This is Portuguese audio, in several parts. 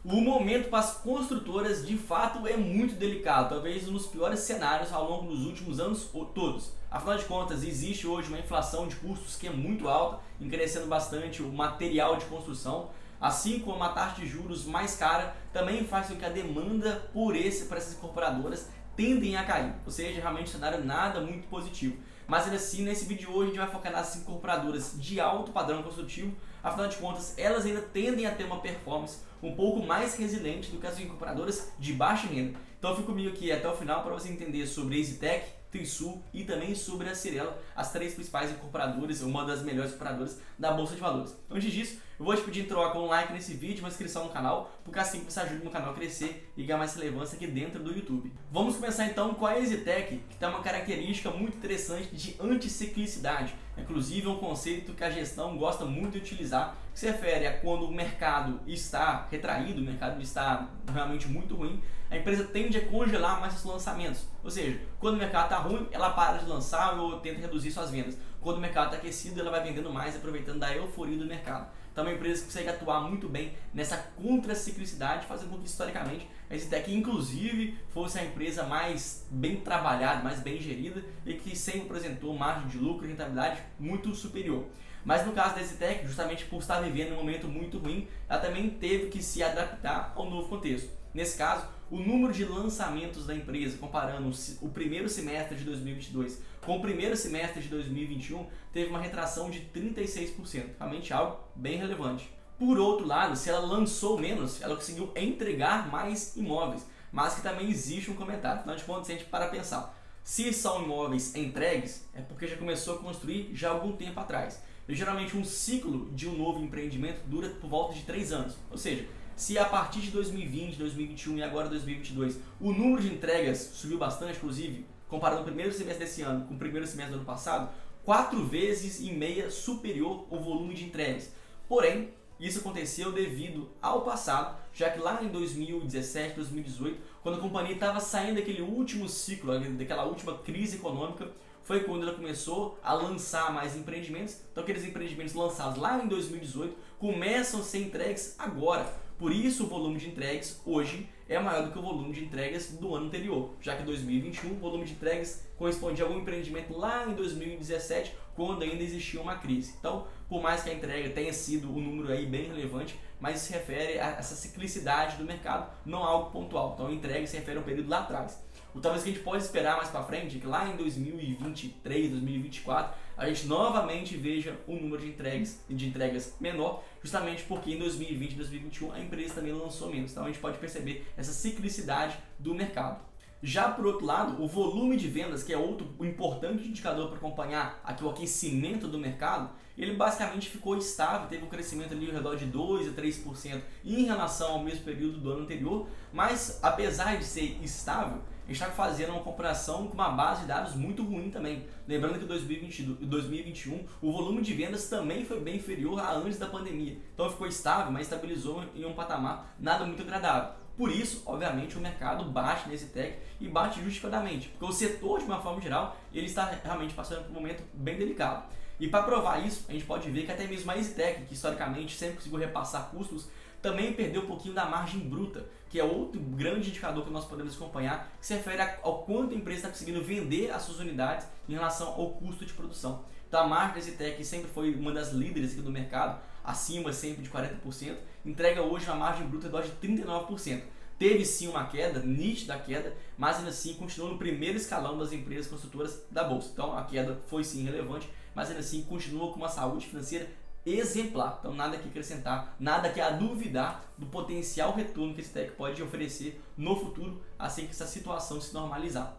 O momento para as construtoras de fato é muito delicado, talvez um dos piores cenários ao longo dos últimos anos todos. Afinal de contas, existe hoje uma inflação de custos que é muito alta, encarecendo bastante o material de construção, assim como uma taxa de juros mais cara também faz com que a demanda para essas incorporadoras tendem a cair, ou seja, realmente um cenário nada muito positivo. Mas ainda assim, nesse vídeo de hoje a gente vai focar nas incorporadoras de alto padrão construtivo. Afinal de contas, elas ainda tendem a ter uma performance um pouco mais resiliente do que as incorporadoras de baixa renda. Então fica comigo aqui até o final para você entender sobre a EasyTech, Trisul e também sobre a Cyrela, as três principais incorporadoras, uma das melhores incorporadoras da Bolsa de Valores. Antes disso, eu vou te pedir para trocar um like nesse vídeo, uma inscrição no canal, porque assim você ajuda o meu canal a crescer e ganhar mais relevância aqui dentro do YouTube. Vamos começar então com a EasyTech, que tem uma característica muito interessante de anticiclicidade. Inclusive é um conceito que a gestão gosta muito de utilizar, que se refere a quando o mercado está retraído, o mercado está realmente muito ruim, a empresa tende a congelar mais seus lançamentos. Ou seja, quando o mercado está ruim, ela para de lançar ou tenta reduzir suas vendas. Quando o mercado está aquecido, ela vai vendendo mais, aproveitando da euforia do mercado. Então é uma empresa que consegue atuar muito bem nessa contraciclicidade, fazendo com que historicamente a EasyTech inclusive fosse a empresa mais bem trabalhada, mais bem gerida e que sempre apresentou margem de lucro e rentabilidade muito superior. Mas no caso da EasyTech, justamente por estar vivendo um momento muito ruim, ela também teve que se adaptar ao novo contexto. Nesse caso, o número de lançamentos da empresa, comparando o primeiro semestre de 2022 com o primeiro semestre de 2021, teve uma retração de 36%, realmente algo bem relevante. Por outro lado, se ela lançou menos, ela conseguiu entregar mais imóveis, mas que também existe um comentário. Afinal de contas, se a gente para pensar, se são imóveis entregues, é porque já começou a construir já há algum tempo atrás. E, geralmente um ciclo de um novo empreendimento dura por volta de 3 anos, ou seja, se a partir de 2020, 2021 e agora 2022 o número de entregas subiu bastante, inclusive comparando o primeiro semestre desse ano com o primeiro semestre do ano passado, 4,5 vezes superior o volume de entregas. Porém, isso aconteceu devido ao passado, já que lá em 2017, 2018, quando a companhia estava saindo daquele último ciclo, daquela última crise econômica, foi quando ela começou a lançar mais empreendimentos. Então aqueles empreendimentos lançados lá em 2018 começam a ser entregues agora. Por isso o volume de entregas hoje é maior do que o volume de entregas do ano anterior, já que em 2021 o volume de entregas corresponde a algum empreendimento lá em 2017, quando ainda existia uma crise. Então, por mais que a entrega tenha sido um número aí bem relevante, mas isso se refere a essa ciclicidade do mercado, não a algo pontual. Então a entrega se refere a um período lá atrás. O talvez que a gente pode esperar mais para frente é que lá em 2023, 2024, a gente novamente veja um número de entregas menor, justamente porque em 2020 e 2021 a empresa também lançou menos. Então a gente pode perceber essa ciclicidade do mercado. Já por outro lado, o volume de vendas, que é outro importante indicador para acompanhar aqui o aquecimento do mercado, ele basicamente ficou estável, teve um crescimento ali ao redor de 2 a 3% em relação ao mesmo período do ano anterior, mas apesar de ser estável, a gente está fazendo uma comparação com uma base de dados muito ruim também. Lembrando que em 2021 o volume de vendas também foi bem inferior a antes da pandemia. Então ficou estável, mas estabilizou em um patamar nada muito agradável. Por isso, obviamente, o mercado bate nesse tech e bate justificadamente, porque o setor, de uma forma geral, ele está realmente passando por um momento bem delicado. E para provar isso, a gente pode ver que até mesmo a EasyTech, que historicamente sempre conseguiu repassar custos, também perdeu um pouquinho da margem bruta, que é outro grande indicador que nós podemos acompanhar, que se refere ao quanto a empresa está conseguindo vender as suas unidades em relação ao custo de produção. Então a margem da EasyTech sempre foi uma das líderes aqui do mercado, acima sempre de 40%, entrega hoje uma margem bruta de 39%. Teve sim uma queda, nítida queda, mas ainda assim continua no primeiro escalão das empresas construtoras da Bolsa. Então a queda foi sim relevante, mas ainda assim continua com uma saúde financeira exemplar. Então nada que acrescentar, nada que a duvidar do potencial retorno que esse tech pode oferecer no futuro, assim que essa situação se normalizar.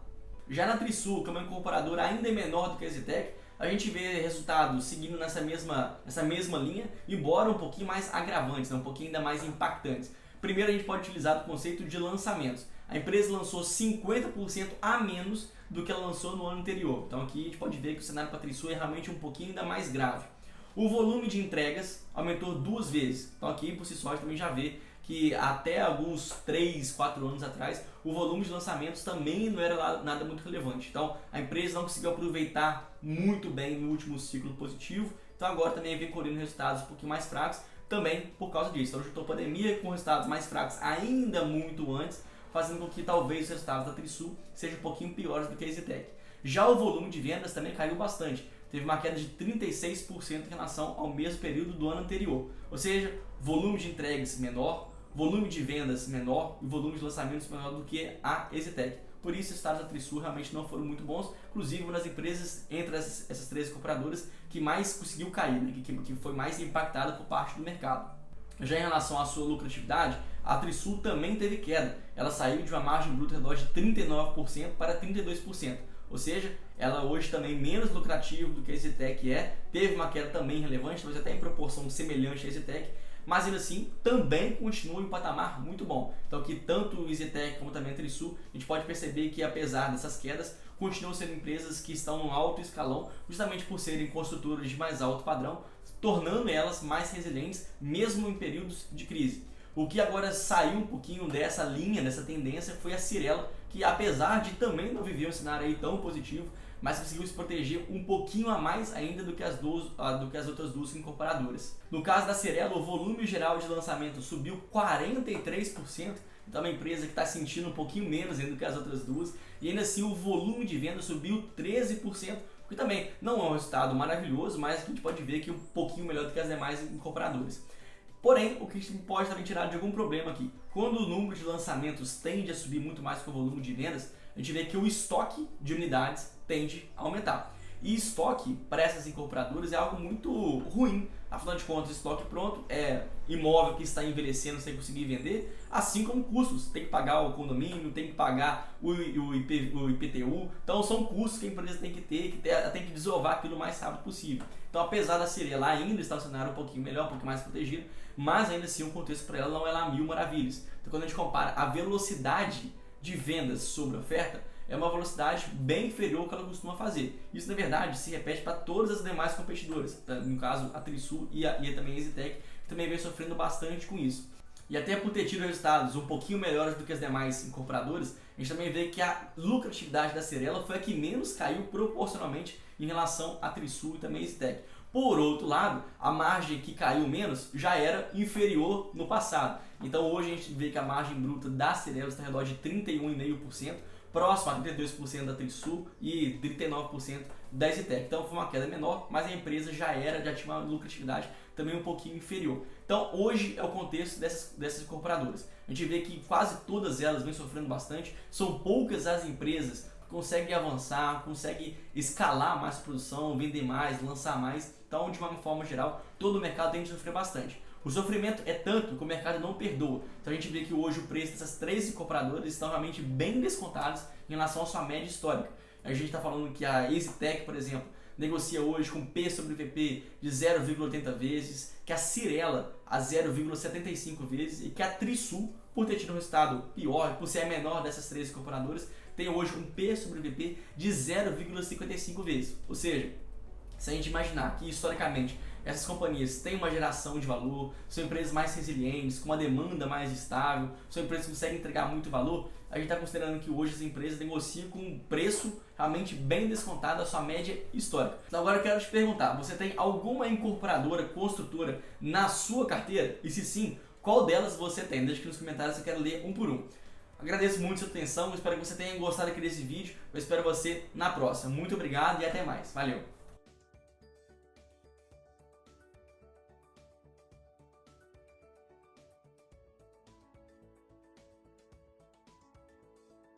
Já na Trisul, que é uma incorporadora ainda menor do que a EasyTech, a gente vê resultados seguindo nessa mesma linha, embora um pouquinho mais agravantes, um pouquinho ainda mais impactantes. Primeiro a gente pode utilizar o conceito de lançamentos. A empresa lançou 50% a menos do que ela lançou no ano anterior. Então aqui a gente pode ver que o cenário para a Trisul é realmente um pouquinho ainda mais grave. O volume de entregas aumentou 2 vezes. Então aqui por si só a gente também já vê que até alguns 3, 4 anos atrás o volume de lançamentos também não era nada muito relevante. Então a empresa não conseguiu aproveitar muito bem no último ciclo positivo. Então agora também vem colhendo resultados um pouquinho mais fracos, também por causa disso. Então juntou a pandemia com resultados mais fracos ainda muito antes, fazendo com que talvez os resultados da Trisul sejam um pouquinho piores do que a EasyTech. Já o volume de vendas também caiu bastante. Teve uma queda de 36% em relação ao mesmo período do ano anterior. Ou seja, volume de entregas menor, volume de vendas menor e volume de lançamentos menor do que a EasyTech. Por isso, os resultados da Trisul realmente não foram muito bons. Inclusive, uma das empresas entre essas 13 compradoras que mais conseguiu cair, né? que foi mais impactada por parte do mercado. Já em relação à sua lucratividade, a Trisul também teve queda. Ela saiu de uma margem bruta redor de 39% para 32%. Ou seja, ela hoje também menos lucrativa do que a EasyTech teve uma queda também relevante, talvez até em proporção semelhante à EasyTech, mas ainda assim também continua em um patamar muito bom. Então que tanto o EasyTech como também a Trisul, a gente pode perceber que apesar dessas quedas, continuam sendo empresas que estão no alto escalão, justamente por serem construtoras de mais alto padrão, tornando elas mais resilientes mesmo em períodos de crise. O que agora saiu um pouquinho dessa linha, dessa tendência, foi a Cyrela, que apesar de também não viver um cenário aí tão positivo, mas conseguiu se proteger um pouquinho a mais ainda do que as outras duas incorporadoras. No caso da Cyrela, o volume geral de lançamento subiu 43%, então é uma empresa que está sentindo um pouquinho menos ainda do que as outras duas, e ainda assim o volume de venda subiu 13%, que também não é um resultado maravilhoso, mas a gente pode ver que é um pouquinho melhor do que as demais incorporadoras. Porém, o que a gente pode também tirar de algum problema aqui, quando o número de lançamentos tende a subir muito mais que o volume de vendas, a gente vê que o estoque de unidades tende a aumentar. E estoque para essas incorporadoras é algo muito ruim. Afinal de contas, estoque pronto é imóvel que está envelhecendo sem conseguir vender, assim como custos. Tem que pagar o condomínio, tem que pagar o IPTU. Então são custos que a empresa tem que desovar aquilo o mais rápido possível. Então apesar da Cyrela ainda estar no cenário um pouquinho melhor, um pouquinho mais protegido, mas ainda assim o contexto para ela não é lá mil maravilhas. Então quando a gente compara a velocidade de vendas sobre oferta, é uma velocidade bem inferior ao que ela costuma fazer. Isso, na verdade, se repete para todas as demais competidoras. No caso, a Trisul e também a EasyTech, que também vem sofrendo bastante com isso. E até por ter tido resultados um pouquinho melhores do que as demais incorporadoras, a gente também vê que a lucratividade da Cyrela foi a que menos caiu proporcionalmente em relação à Trisul e também a EasyTech. Por outro lado, a margem que caiu menos já era inferior no passado. Então hoje a gente vê que a margem bruta da Cyrela está ao redor de 31,5%, próximo a 32% da Trisul e 39% da EasyTech. Então foi uma queda menor, mas a empresa já tinha uma lucratividade também um pouquinho inferior. Então hoje é o contexto dessas incorporadoras. A gente vê que quase todas elas vêm sofrendo bastante, são poucas as empresas que conseguem avançar, conseguem escalar mais produção, vender mais, lançar mais. Então, de uma forma geral, todo o mercado tem de sofrer bastante. O sofrimento é tanto que o mercado não perdoa. Então a gente vê que hoje o preço dessas 13 incorporadoras estão realmente bem descontados em relação à sua média histórica. A gente está falando que a EasyTech, por exemplo, negocia hoje com P sobre VP de 0,80 vezes, que a Cyrela a 0,75 vezes e que a Trisul, por ter tido um resultado pior, por ser a menor dessas 13 incorporadoras, tem hoje um P sobre VP de 0,55 vezes. Ou seja, se a gente imaginar que historicamente essas companhias têm uma geração de valor, são empresas mais resilientes, com uma demanda mais estável, são empresas que conseguem entregar muito valor, a gente está considerando que hoje as empresas negociam com um preço realmente bem descontado da sua média histórica. Então agora eu quero te perguntar, você tem alguma incorporadora, construtora na sua carteira? E se sim, qual delas você tem? Deixa aqui nos comentários, eu quero ler um por um. Agradeço muito a sua atenção, espero que você tenha gostado aqui desse vídeo, eu espero você na próxima. Muito obrigado e até mais. Valeu!